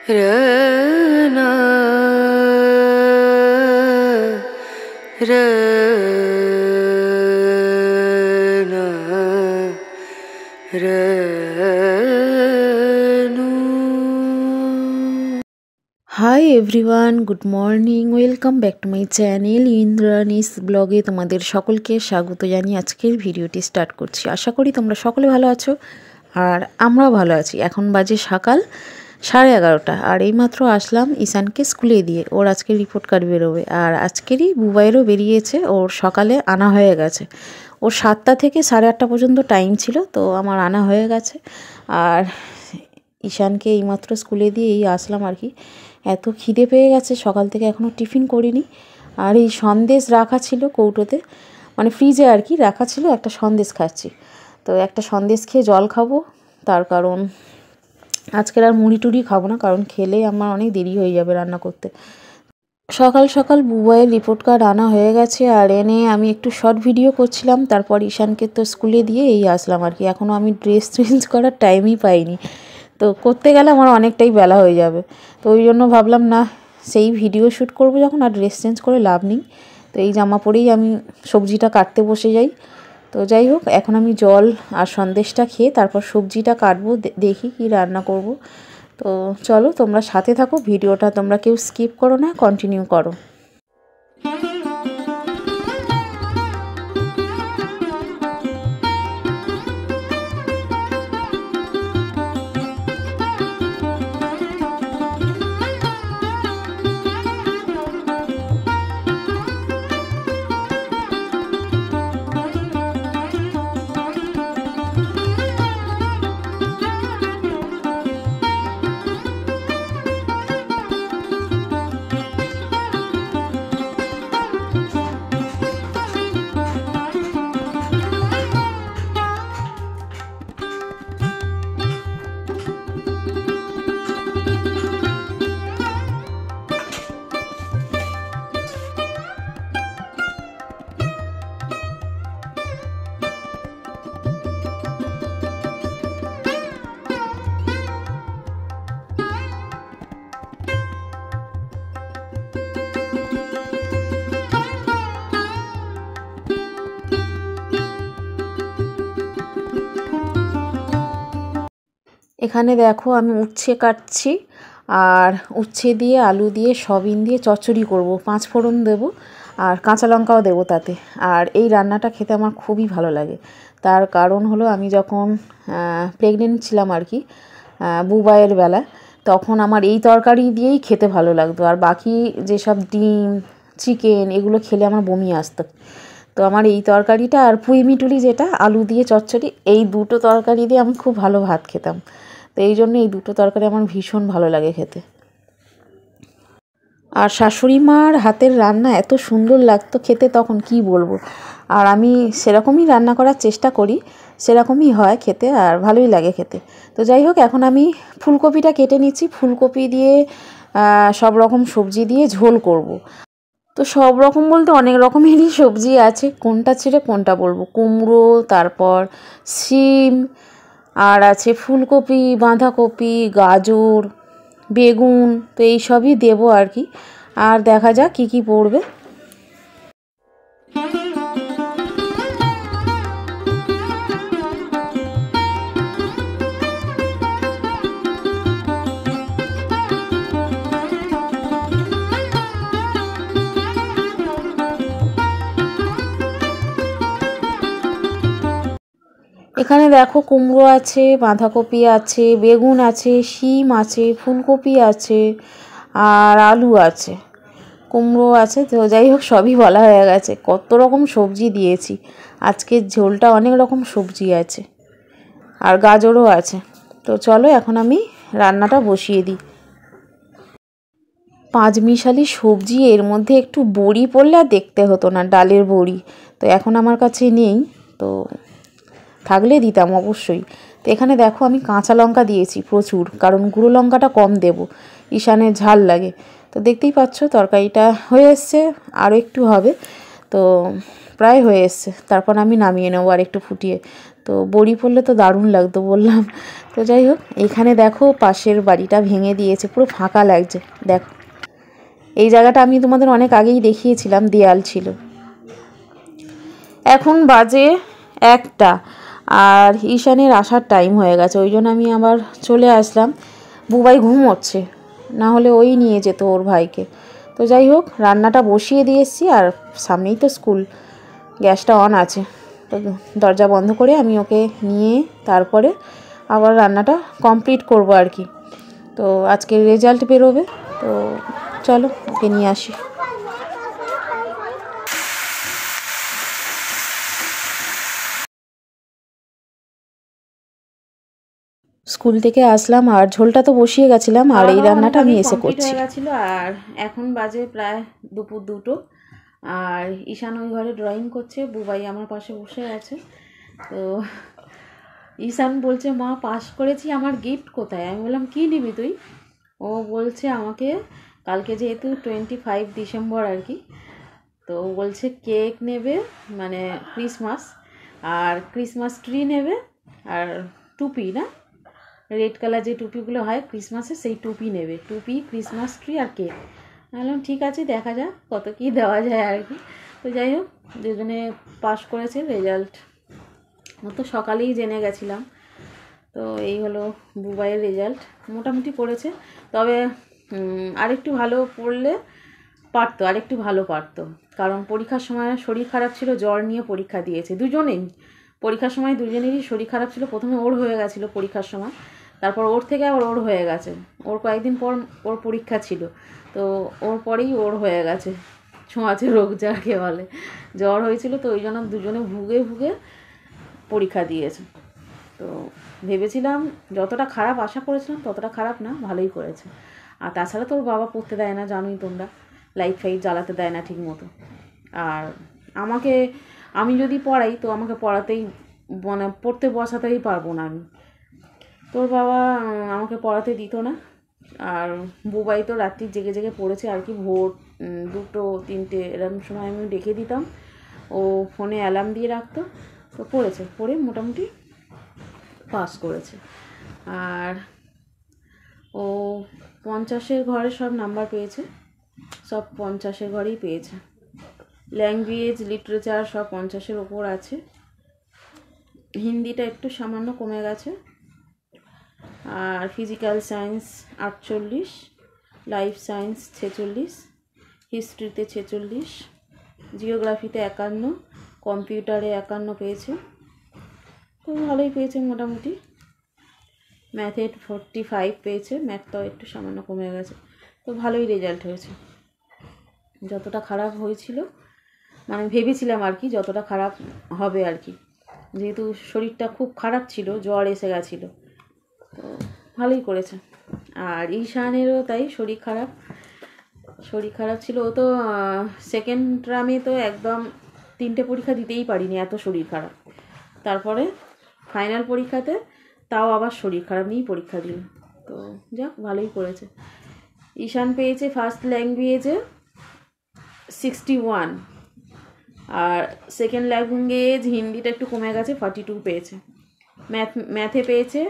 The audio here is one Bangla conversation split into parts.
रना रना रनु। Hi everyone, good morning, welcome back to my channel Indrani's ब्लगे तुम्हादेर सकलके स्वागत जानिए आजकेर भिडियोटी स्टार्ट करछि। आशा करी तोमरा सकले भालो आछो और आमराओ भालो आछि। एखन बाजे सकाल 11:30 और এইমাত্র আসলাম ঈশানকে স্কুলে দিয়ে। ওর আজকে রিপোর্ট কার্ড বেরোবে আর আজকেরই বুবাইয়েরও বেরিয়েছে, ওর সকালে আনা হয়ে গেছে। ওর 7টা থেকে 8:30 পর্যন্ত টাইম ছিল, তো আমার আনা হয়ে গেছে। আর ঈশানকে এইমাত্র স্কুলে দিয়ে এই আসলাম আর কি। এত খিদে পেয়ে গেছে, সকাল থেকে এখনও টিফিন করিনি। আর এই সন্দেশ রাখা ছিল কৌটোতে, মানে ফ্রিজে আর কি রাখা ছিল, একটা সন্দেশ খাচ্ছি। তো একটা সন্দেশ খেয়ে জল খাবো, তার কারণ আজকের আর মুড়ি টুড়ি খাবো না, কারণ খেলে আমার অনেক দেরি হয়ে যাবে রান্না করতে। সকাল সকাল বুবাইয়ের রিপোর্ট কার্ড আনা হয়ে গেছে আর এনে আমি একটু শর্ট ভিডিও করছিলাম। তারপর ঈশানকে তো স্কুলে দিয়ে এই আসলাম আর কি। এখনও আমি ড্রেস চেঞ্জ করার টাইমই পাইনি, তো করতে গেলে আমার অনেকটাই বেলা হয়ে যাবে। তো ওই জন্য ভাবলাম না, সেই ভিডিও শ্যুট করবো যখন, আর ড্রেস চেঞ্জ করে লাভ নেই। তো এই জামা পরেই আমি সবজিটা কাটতে বসে যাই। তো যাই হোক, এখন আমি জল আর সন্দেশটা খেয়ে তারপর সবজিটা কাটবো, দেখি কি রান্না করব। তো চলো তোমরা সাথে থাকো, ভিডিওটা তোমরা কেউ স্কিপ করো না, কন্টিনিউ করো। এখানে দেখো আমি উচ্ছে কাটছি, আর উচ্ছে দিয়ে আলু দিয়ে সয়াবিন দিয়ে চচ্চড়ি করব, 5 ফোড়ন দেবো আর কাঁচা লঙ্কাও দেবো তাতে। আর এই রান্নাটা খেতে আমার খুবই ভালো লাগে। তার কারণ হলো, আমি যখন প্রেগনেন্ট ছিলাম আর কি, বুবাইয়ের বেলা, তখন আমার এই তরকারি দিয়েই খেতে ভালো লাগতো। আর বাকি যেসব ডিম, চিকেন এগুলো খেলে আমার বমি আসতো। তো আমার এই তরকারিটা আর পুঁই মিটুলি যেটা আলু দিয়ে চচ্চড়ি, এই দুটো তরকারি দিয়ে আমি খুব ভালো ভাত খেতাম। তো এই জন্য এই দুটো তরকারি আমার ভীষণ ভালো লাগে খেতে। আর শাশুড়ি মার হাতের রান্না এত সুন্দর লাগতো খেতে, তখন কি বলবো। আর আমি সেরকমই রান্না করার চেষ্টা করি, সেরকমই হয় খেতে, আর ভালোই লাগে খেতে। তো যাই হোক, এখন আমি ফুলকপিটা কেটে নিচ্ছি। ফুলকপি দিয়ে সব রকম সবজি দিয়ে ঝোল করব। তো সব রকম বলতে অনেক রকমেরই সবজি আছে, কোনটা ছেড়ে কোনটা বলবো। কুমড়ো, তারপর শিম, আর আছে ফুলকপি, বাঁধাকপি, গাজর, বেগুন, তো এই সবই দেবো আর কি। আর দেখা যাক কী কী পড়বে। এখানে দেখো কুমড়ো আছে, বাঁধাকপি আছে, বেগুন আছে, শিম আছে, ফুলকপি আছে, আর আলু আছে, কুমড়ো আছে। তো যাই হোক, সবই বলা হয়ে গেছে। কত রকম সবজি দিয়েছি আজকের ঝোলটা, অনেক রকম সবজি আছে, আর গাজরও আছে। তো চলো এখন আমি রান্নাটা বসিয়ে দিই। 5 মিশালি সবজি, এর মধ্যে একটু বড়ি পড়লে আর দেখতে হতো না, ডালের বড়ি। তো এখন আমার কাছে নেই, তো থাকলে দিতাম অবশ্যই। তো এখানে দেখো আমি কাঁচা লঙ্কা দিয়েছি প্রচুর, কারণ গুঁড়ো লঙ্কাটা কম দেব, ঈশানের ঝাল লাগে। তো দেখতেই পাচ্ছ তরকারিটা হয়ে এসছে, আরও একটু হবে। তো প্রায় হয়ে এসছে, তারপর আমি নামিয়ে নেবো আর একটু ফুটিয়ে। তো বড়ি পড়লে তো দারুণ লাগতো বললাম। তো যাই হোক, এখানে দেখো পাশের বাড়িটা ভেঙে দিয়েছে, পুরো ফাঁকা লাগছে। দেখো এই জায়গাটা আমি তোমাদের অনেক আগেই দেখিয়েছিলাম, দেয়াল ছিল। এখন বাজে 1টা, আর ঈশানের আসার টাইম হয়ে গেছে, ওই জন্য আমি আবার চলে আসলাম। বুবাই ঘুমোচ্ছে, না হলে ওই নিয়ে যেত ওর ভাইকে। তো যাই হোক, রান্নাটা বসিয়ে দিয়ে এসেছি, আর সামনেই তো স্কুল, গ্যাসটা অন আছে। তো দরজা বন্ধ করে আমি ওকে নিয়ে তারপরে আবার রান্নাটা কমপ্লিট করব আর কি। তো আজকের রেজাল্ট বেরোবে, তো চলো ওকে নিয়ে আসি। স্কুল থেকে আসলাম, আর ঝোলটা তো বসিয়ে গেছিলাম, আর এই রান্নাটা আমি এসে করছি। হয়ে গেছিলো, আর এখন বাজে প্রায় দুপুর 2টো। আর ঈশান ওই ঘরে ড্রয়িং করছে, বুবাই আমার পাশে বসে আছে। তো ঈশান বলছে, মা পাস করেছি, আমার গিফট কোথায়? আমি বললাম, কী নিবি তুই? ও বলছে আমাকে, কালকে যেহেতু 25 ডিসেম্বর আর কি, তো বলছে কেক নেবে, মানে ক্রিসমাস, আর ক্রিসমাস ট্রি নেবে, আর টুপি, না রেড কালার যে টুপিগুলো হয় ক্রিসমাসে, সেই টুপি নেবে, টুপি, ক্রিসমাস ট্রি আর কেক। বললাম ঠিক আছে, দেখা যাক কত কী দেওয়া যায় আর কি। তো যাই হোক, দুজনে পাস করেছে, রেজাল্ট ও তো সকালেই জেনে গেছিলাম। তো এই হলো বুবাইয়ের রেজাল্ট, মোটামুটি পড়েছে। তবে আরেকটু ভালো পড়লে পারতো, আরেকটু ভালো পারতো, কারণ পরীক্ষার সময় শরীর খারাপ ছিল, জ্বর নিয়ে পরীক্ষা দিয়েছে দুজনেই। পরীক্ষার সময় দুজনেরই শরীর খারাপ ছিল, প্রথমে ওর হয়ে গেছিলো পরীক্ষার সময়, তারপর ওর থেকে আবার ওর হয়ে গেছে, ওর কয়েকদিন পর ওর পরীক্ষা ছিল, তো ওর পরেই ওর হয়ে গেছে, ছোঁয়াচে রোগ যাকে বলে, জ্বর হয়েছিল। তো ওই জন্য দুজনে ভুগে ভুগে পরীক্ষা দিয়েছে। তো ভেবেছিলাম যতটা খারাপ আশা করেছিলাম ততটা খারাপ না, ভালোই করেছে। আর তাছাড়া তোর বাবা পড়তে দেয় না, জানোই তোমরা, লাইট ফাইট জ্বালাতে দেয় না ঠিক মতো। আর আমি যদি পড়াই তো আমাকে পড়াতেই, মানে পড়তে বসাতেই পারবো না আমি। তোর বাবা আমাকে পড়াতে দিত না। আর বুবাই তো রাত্রি জেগে জেগে পড়েছে আর কি, ভোর 2টো 3টে এরকম সময় আমি ডেকে দিতাম, ও ফোনে অ্যালার্ম দিয়ে রাখতো, তো পড়েছে, পড়ে মোটামুটি পাস করেছে। আর ও 50-এর ঘরে সব নাম্বার পেয়েছে, সব 50-এর ঘরেই পেয়েছে। ল্যাঙ্গুয়েজ, লিটারেচার সব 50-এর ওপর আছে। হিন্দিটা একটু সামান্য কমে গেছে। আর ফিজিক্যাল সায়েন্স 48, লাইফ সায়েন্স 46, হিস্ট্রিতে 46, জিওগ্রাফিতে 51, কম্পিউটারে 51 পেয়েছে, তো ভালোই পেয়েছে মোটামুটি। ম্যাথে 45 পেয়েছে, ম্যাথটাও একটু সামান্য কমে গেছে, তো ভালোই রেজাল্ট হয়েছে। যতটা খারাপ হয়েছিল, মানে ভেবেছিলাম আর কি যতটা খারাপ হবে আর কি, যেহেতু শরীরটা খুব খারাপ ছিল, জ্বর এসে গেছিলো, তো ভালোই করেছে। আর ঈশানেরও তাই শরীর খারাপ ছিল, ও তো সেকেন্ড টার্মে তো একদম 3টে পরীক্ষা দিতেই পারিনি, এত শরীর খারাপ। তারপরে ফাইনাল পরীক্ষাতে তাও আবার শরীর খারাপ নিয়েই পরীক্ষা দিল, তো যাক ভালোই করেছে। ঈশান পেয়েছে ফার্স্ট ল্যাঙ্গুয়েজে 61, আর সেকেন্ড ল্যাঙ্গুয়েজ হিন্দিটা একটু কমে গেছে, 42 পেয়েছে। ম্যাথে পেয়েছে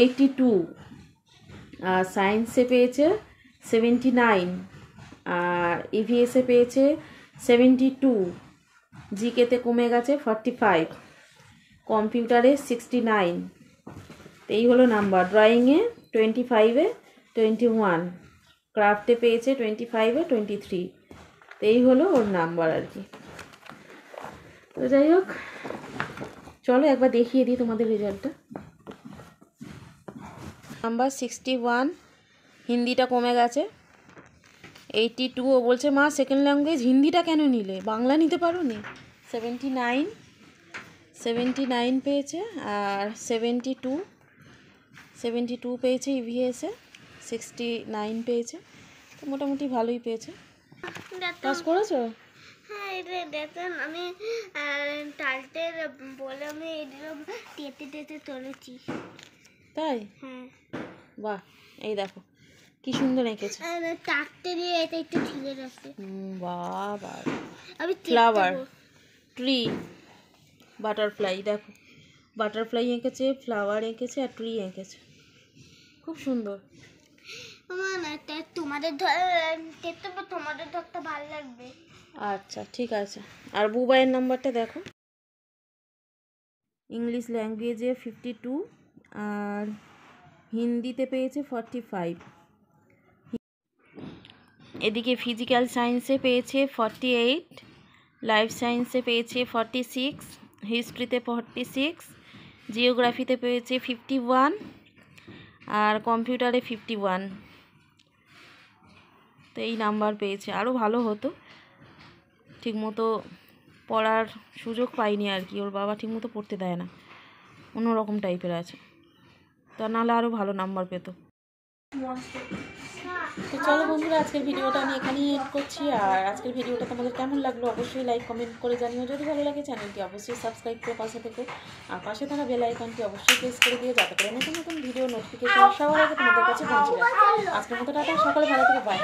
82, আর সায়েন্সে পেয়েছে 79, আর ইভিএসে পেয়েছে 72, জিকেতে কমে গেছে 45, কম্পিউটারে 69। এই হলো নাম্বার। ড্রয়িংয়ে 25-এ 21, ক্রাফটে পেয়েছে 25-এ 23। এই হলো ওর নাম্বার আর কি। তো যাই হোক, চলো একবার দেখিয়ে দিই তোমাদের রেজাল্টটা। নাম্বার 61, হিন্দিটা কমে গেছে 82। ও বলছে, মা সেকেন্ড ল্যাঙ্গুয়েজ হিন্দিটা কেন নিলে, বাংলা নিতে পারো নি। 79 পেয়েছে, আর 72 পেয়েছে ইভিএসে, 69 পেয়েছে, তো মোটামুটি ভালোই পেয়েছে। পাস করেছো? হ্যাঁ, এটা দেখেন আমি টালটের বলে আমি এরকম টেতে তুলেছি। তাই? হ্যাঁ। বাহ, এই দেখো কি সুন্দর এঁকেছে। টাকতে দিয়ে এটা একটু ঢিলে রাখছে। বাহ, আমি ফ্লাওয়ার, ট্রি, বাটারফ্লাই, দেখো বাটারফ্লাই এঁকেছে, ফ্লাওয়ার এঁকেছে আর ট্রি এঁকেছে, খুব সুন্দর। তোমাদের তোমাদের ধরতে ভালো লাগবে। আচ্ছা ঠিক আছে। আর বুবাইয়ের নাম্বারটা দেখো, ইংলিশ ল্যাঙ্গুয়েজে 52 আর হিন্দিতে পেয়েছে 45। এদিকে ফিজিক্যাল সায়েন্সে পেয়েছে 48, লাইফ সায়েন্সে পেয়েছে 46, হিস্ট্রিতে 46, জিওগ্রাফিতে পেয়েছে 51 আর কম্পিউটারে 51। তো এই নাম্বার পেয়েছে। আরও ভালো হতো, ঠিকমতো পড়ার সুযোগ পাইনি আর কি, ওর বাবা ঠিকমতো পড়তে দেয় না, অন্যরকম টাইপের আছে, তা নাহলে আরও ভালো নাম্বার পেত। তো চলো বন্ধুরা, আজকের ভিডিওটা আমি এখানেই এন্ড করছি। আর আজকের ভিডিওটা তোমাদের কেমন লাগলো অবশ্যই লাইক কমেন্ট করে জানিও। যদি ভালো লাগে চ্যানেলটি অবশ্যই সাবস্ক্রাইব করে পাশে থেকো, আর পাশে থাকা বেল আইকনটি অবশ্যই প্রেস করে দিও, যাতে করে নতুন নতুন ভিডিও নোটিফিকেশন সবার আগে তোমাদের কাছে পৌঁছে যায়। আজকের মতো টাটা, সকালে ভালো থেকে বাই।